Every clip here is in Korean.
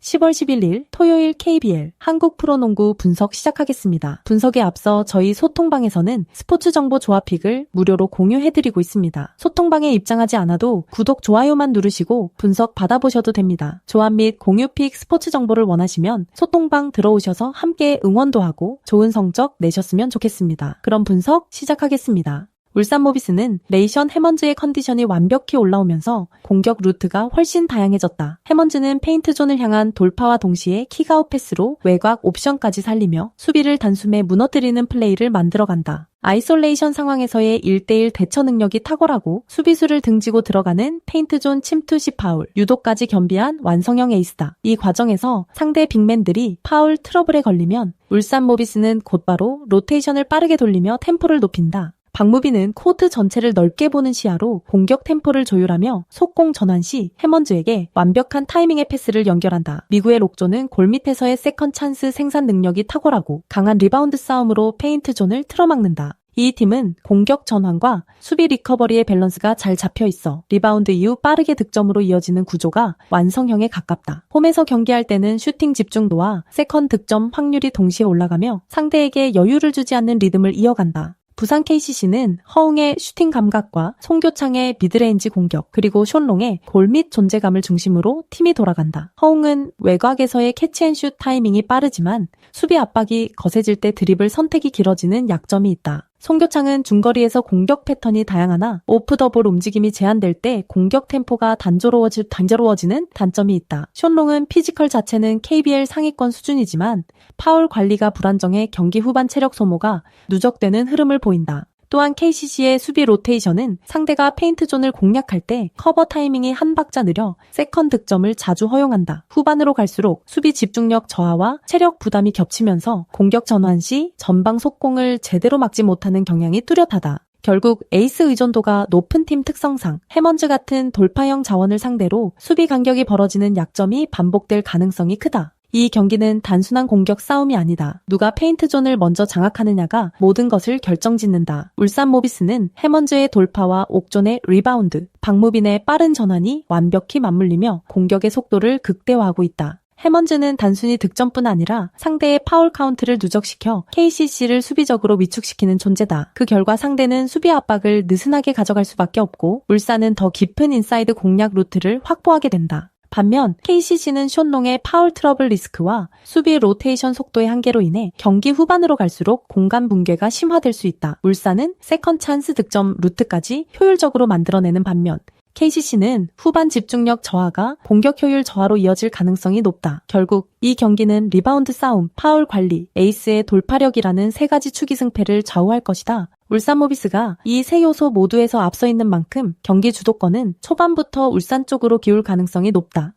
10월 11일 토요일 KBL 한국 프로농구 분석 시작하겠습니다. 분석에 앞서 저희 소통방에서는 스포츠 정보 조합픽을 무료로 공유해드리고 있습니다. 소통방에 입장하지 않아도 구독, 좋아요만 누르시고 분석 받아보셔도 됩니다. 조합 및 공유픽 스포츠 정보를 원하시면 소통방 들어오셔서 함께 응원도 하고 좋은 성적 내셨으면 좋겠습니다. 그럼 분석 시작하겠습니다. 울산 모비스는 레이션 해먼즈의 컨디션이 완벽히 올라오면서 공격 루트가 훨씬 다양해졌다. 해먼즈는 페인트존을 향한 돌파와 동시에 킥아웃 패스로 외곽 옵션까지 살리며 수비를 단숨에 무너뜨리는 플레이를 만들어간다. 아이솔레이션 상황에서의 1대1 대처 능력이 탁월하고 수비수를 등지고 들어가는 페인트존 침투 시 파울, 유도까지 겸비한 완성형 에이스다. 이 과정에서 상대 빅맨들이 파울 트러블에 걸리면 울산 모비스는 곧바로 로테이션을 빠르게 돌리며 템포를 높인다. 박무빈은 코트 전체를 넓게 보는 시야로 공격 템포를 조율하며 속공 전환 시 해먼즈에게 완벽한 타이밍의 패스를 연결한다. 미구의 록조는 골밑에서의 세컨 찬스 생산 능력이 탁월하고 강한 리바운드 싸움으로 페인트 존을 틀어막는다. 이 팀은 공격 전환과 수비 리커버리의 밸런스가 잘 잡혀 있어 리바운드 이후 빠르게 득점으로 이어지는 구조가 완성형에 가깝다. 홈에서 경기할 때는 슈팅 집중도와 세컨 득점 확률이 동시에 올라가며 상대에게 여유를 주지 않는 리듬을 이어간다. 부산 KCC는 허웅의 슈팅 감각과 송교창의 미드레인지 공격, 그리고 숀롱의 골밑 존재감을 중심으로 팀이 돌아간다. 허웅은 외곽에서의 캐치앤슛 타이밍이 빠르지만 수비 압박이 거세질 때 드리블 선택이 길어지는 약점이 있다. 송교창은 중거리에서 공격 패턴이 다양하나 오프 더 볼 움직임이 제한될 때 공격 템포가 단조로워지는 단점이 있다. 숀롱은 피지컬 자체는 KBL 상위권 수준이지만 파울 관리가 불안정해 경기 후반 체력 소모가 누적되는 흐름을 보인다. 또한 KCC의 수비 로테이션은 상대가 페인트존을 공략할 때 커버 타이밍이 한 박자 느려 세컨 득점을 자주 허용한다. 후반으로 갈수록 수비 집중력 저하와 체력 부담이 겹치면서 공격 전환 시 전방 속공을 제대로 막지 못하는 경향이 뚜렷하다. 결국 에이스 의존도가 높은 팀 특성상 해먼즈 같은 돌파형 자원을 상대로 수비 간격이 벌어지는 약점이 반복될 가능성이 크다. 이 경기는 단순한 공격 싸움이 아니다. 누가 페인트존을 먼저 장악하느냐가 모든 것을 결정짓는다. 울산 모비스는 해먼즈의 돌파와 옥존의 리바운드, 박무빈의 빠른 전환이 완벽히 맞물리며 공격의 속도를 극대화하고 있다. 해먼즈는 단순히 득점뿐 아니라 상대의 파울 카운트를 누적시켜 KCC를 수비적으로 위축시키는 존재다. 그 결과 상대는 수비 압박을 느슨하게 가져갈 수밖에 없고 울산은 더 깊은 인사이드 공략 루트를 확보하게 된다. 반면 KCC는 숀롱의 파울 트러블 리스크와 수비 로테이션 속도의 한계로 인해 경기 후반으로 갈수록 공간 붕괴가 심화될 수 있다. 울산은 세컨 찬스 득점 루트까지 효율적으로 만들어내는 반면 KCC는 후반 집중력 저하가 공격 효율 저하로 이어질 가능성이 높다. 결국 이 경기는 리바운드 싸움, 파울 관리, 에이스의 돌파력이라는 세 가지 축이 승패를 좌우할 것이다. 울산 모비스가 이 세 요소 모두에서 앞서 있는 만큼 경기 주도권은 초반부터 울산 쪽으로 기울 가능성이 높다.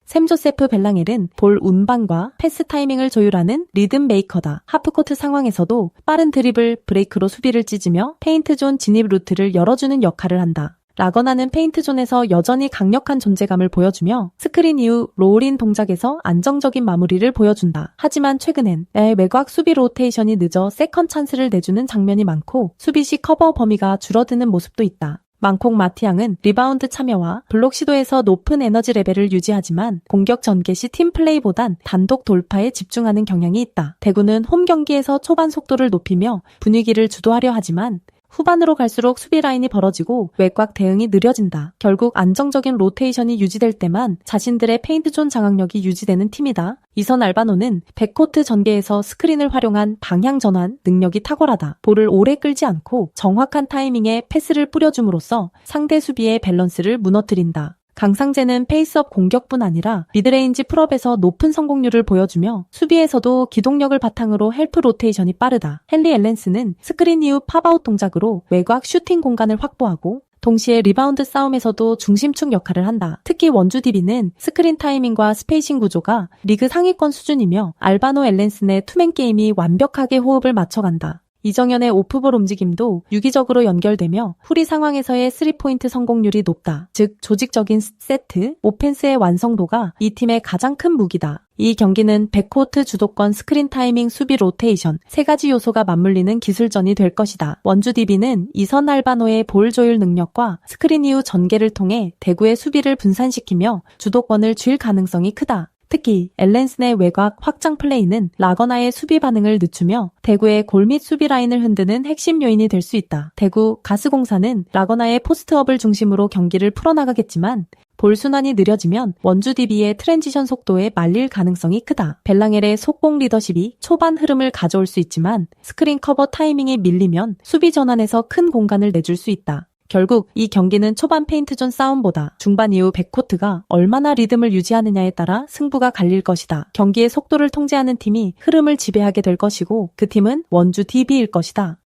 샘 조세프 벨랑엘은 볼 운반과 패스 타이밍을 조율하는 리듬 메이커다. 하프코트 상황에서도 빠른 드리블, 브레이크로 수비를 찢으며 페인트존 진입 루트를 열어주는 역할을 한다. 라거나는 페인트존에서 여전히 강력한 존재감을 보여주며 스크린 이후 롤인 동작에서 안정적인 마무리를 보여준다. 하지만 최근엔 외곽 수비 로테이션이 늦어 세컨 찬스를 내주는 장면이 많고 수비 시 커버 범위가 줄어드는 모습도 있다. 망콕 마티앙은 리바운드 참여와 블록 시도에서 높은 에너지 레벨을 유지하지만 공격 전개 시 팀 플레이보단 단독 돌파에 집중하는 경향이 있다. 대구는 홈 경기에서 초반 속도를 높이며 분위기를 주도하려 하지만 후반으로 갈수록 수비 라인이 벌어지고 외곽 대응이 느려진다. 결국 안정적인 로테이션이 유지될 때만 자신들의 페인트존 장악력이 유지되는 팀이다. 이선 알바노는 백코트 전개에서 스크린을 활용한 방향 전환 능력이 탁월하다. 볼을 오래 끌지 않고 정확한 타이밍에 패스를 뿌려줌으로써 상대 수비의 밸런스를 무너뜨린다. 강상재는 페이스업 공격뿐 아니라 미드레인지 풀업에서 높은 성공률을 보여주며 수비에서도 기동력을 바탕으로 헬프 로테이션이 빠르다. 헨리 앨런스는 스크린 이후 팝아웃 동작으로 외곽 슈팅 공간을 확보하고 동시에 리바운드 싸움에서도 중심축 역할을 한다. 특히 원주 DB는 스크린 타이밍과 스페이싱 구조가 리그 상위권 수준이며 알바노 앨런슨의 투맨 게임이 완벽하게 호흡을 맞춰간다. 이정현의 오프볼 움직임도 유기적으로 연결되며 프리 상황에서의 3포인트 성공률이 높다. 즉 조직적인 세트, 오펜스의 완성도가 이 팀의 가장 큰 무기다. 이 경기는 백코트 주도권, 스크린 타이밍, 수비 로테이션 세 가지 요소가 맞물리는 기술전이 될 것이다. 원주 DB는 이선 알바노의 볼 조율 능력과 스크린 이후 전개를 통해 대구의 수비를 분산시키며 주도권을 쥘 가능성이 크다. 특히 앨런슨의 외곽 확장 플레이는 라거나의 수비 반응을 늦추며 대구의 골 및 수비 라인을 흔드는 핵심 요인이 될 수 있다. 대구 가스공사는 라거나의 포스트업을 중심으로 경기를 풀어나가겠지만 볼 순환이 느려지면 원주 DB의 트랜지션 속도에 말릴 가능성이 크다. 벨랑엘의 속공 리더십이 초반 흐름을 가져올 수 있지만 스크린 커버 타이밍이 밀리면 수비 전환에서 큰 공간을 내줄 수 있다. 결국 이 경기는 초반 페인트존 싸움보다 중반 이후 백코트가 얼마나 리듬을 유지하느냐에 따라 승부가 갈릴 것이다. 경기의 속도를 통제하는 팀이 흐름을 지배하게 될 것이고 그 팀은 원주 DB일 것이다.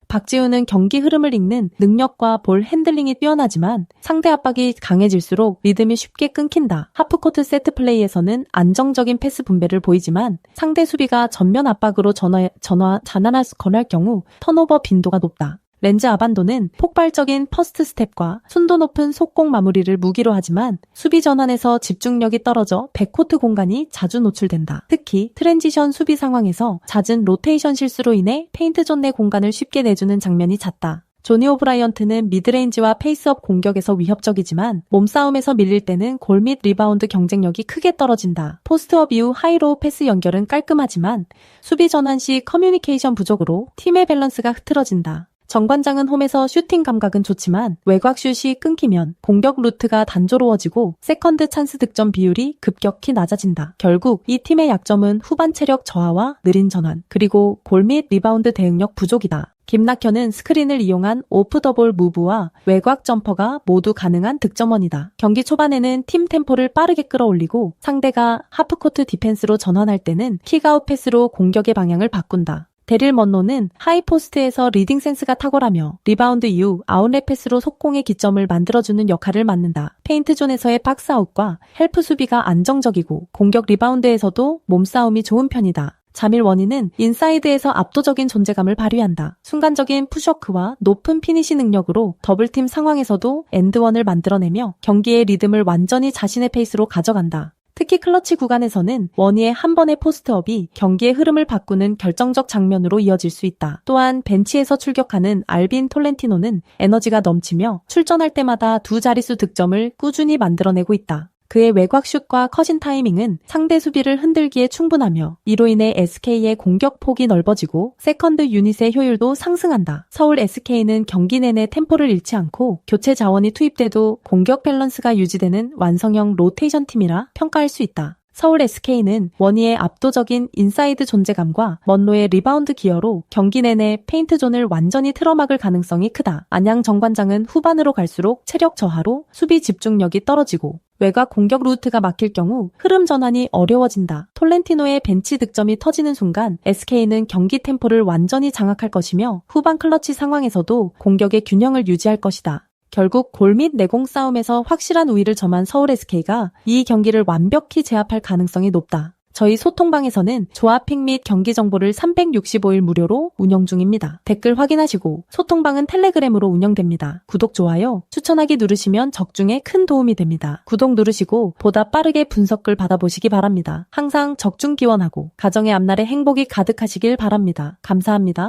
박지훈은 경기 흐름을 읽는 능력과 볼 핸들링이 뛰어나지만 상대 압박이 강해질수록 리듬이 쉽게 끊긴다. 하프코트 세트 플레이에서는 안정적인 패스 분배를 보이지만 상대 수비가 전면 압박으로 전환할 경우 턴오버 빈도가 높다. 렌즈 아반도는 폭발적인 퍼스트 스텝과 순도 높은 속공 마무리를 무기로 하지만 수비 전환에서 집중력이 떨어져 백코트 공간이 자주 노출된다. 특히 트랜지션 수비 상황에서 잦은 로테이션 실수로 인해 페인트존 내 공간을 쉽게 내주는 장면이 잦다. 조니 오브라이언트는 미드레인지와 페이스업 공격에서 위협적이지만 몸싸움에서 밀릴 때는 골 및 리바운드 경쟁력이 크게 떨어진다. 포스트업 이후 하이로우 패스 연결은 깔끔하지만 수비 전환 시 커뮤니케이션 부족으로 팀의 밸런스가 흐트러진다. 정관장은 홈에서 슈팅 감각은 좋지만 외곽 슛이 끊기면 공격 루트가 단조로워지고 세컨드 찬스 득점 비율이 급격히 낮아진다. 결국 이 팀의 약점은 후반 체력 저하와 느린 전환, 그리고 골 및 리바운드 대응력 부족이다. 김낙현은 스크린을 이용한 오프 더볼 무브와 외곽 점퍼가 모두 가능한 득점원이다. 경기 초반에는 팀 템포를 빠르게 끌어올리고 상대가 하프코트 디펜스로 전환할 때는 킥아웃 패스로 공격의 방향을 바꾼다. 데릴 먼로는 하이포스트에서 리딩 센스가 탁월하며 리바운드 이후 아웃렛 패스로 속공의 기점을 만들어주는 역할을 맡는다. 페인트존에서의 박스아웃과 헬프 수비가 안정적이고 공격 리바운드에서도 몸싸움이 좋은 편이다. 자밀 원희는 인사이드에서 압도적인 존재감을 발휘한다. 순간적인 푸셔크와 높은 피니시 능력으로 더블팀 상황에서도 엔드원을 만들어내며 경기의 리듬을 완전히 자신의 페이스로 가져간다. 특히 클러치 구간에서는 원희의 한 번의 포스트업이 경기의 흐름을 바꾸는 결정적 장면으로 이어질 수 있다. 또한 벤치에서 출격하는 알빈 톨렌티노는 에너지가 넘치며 출전할 때마다 두 자릿수 득점을 꾸준히 만들어내고 있다. 그의 외곽슛과 컷인 타이밍은 상대 수비를 흔들기에 충분하며 이로 인해 SK의 공격 폭이 넓어지고 세컨드 유닛의 효율도 상승한다. 서울 SK는 경기 내내 템포를 잃지 않고 교체 자원이 투입돼도 공격 밸런스가 유지되는 완성형 로테이션 팀이라 평가할 수 있다. 서울 SK는 원희의 압도적인 인사이드 존재감과 먼로의 리바운드 기여로 경기 내내 페인트존을 완전히 틀어막을 가능성이 크다. 안양 정관장은 후반으로 갈수록 체력 저하로 수비 집중력이 떨어지고 외곽 공격 루트가 막힐 경우 흐름 전환이 어려워진다. 톨렌티노의 벤치 득점이 터지는 순간 SK는 경기 템포를 완전히 장악할 것이며 후반 클러치 상황에서도 공격의 균형을 유지할 것이다. 결국 골 및 내공 싸움에서 확실한 우위를 점한 서울 SK가 이 경기를 완벽히 제압할 가능성이 높다. 저희 소통방에서는 조합픽 및 경기 정보를 365일 무료로 운영 중입니다. 댓글 확인하시고 소통방은 텔레그램으로 운영됩니다. 구독, 좋아요, 추천하기 누르시면 적중에 큰 도움이 됩니다. 구독 누르시고 보다 빠르게 분석글 받아보시기 바랍니다. 항상 적중 기원하고 가정의 앞날에 행복이 가득하시길 바랍니다. 감사합니다.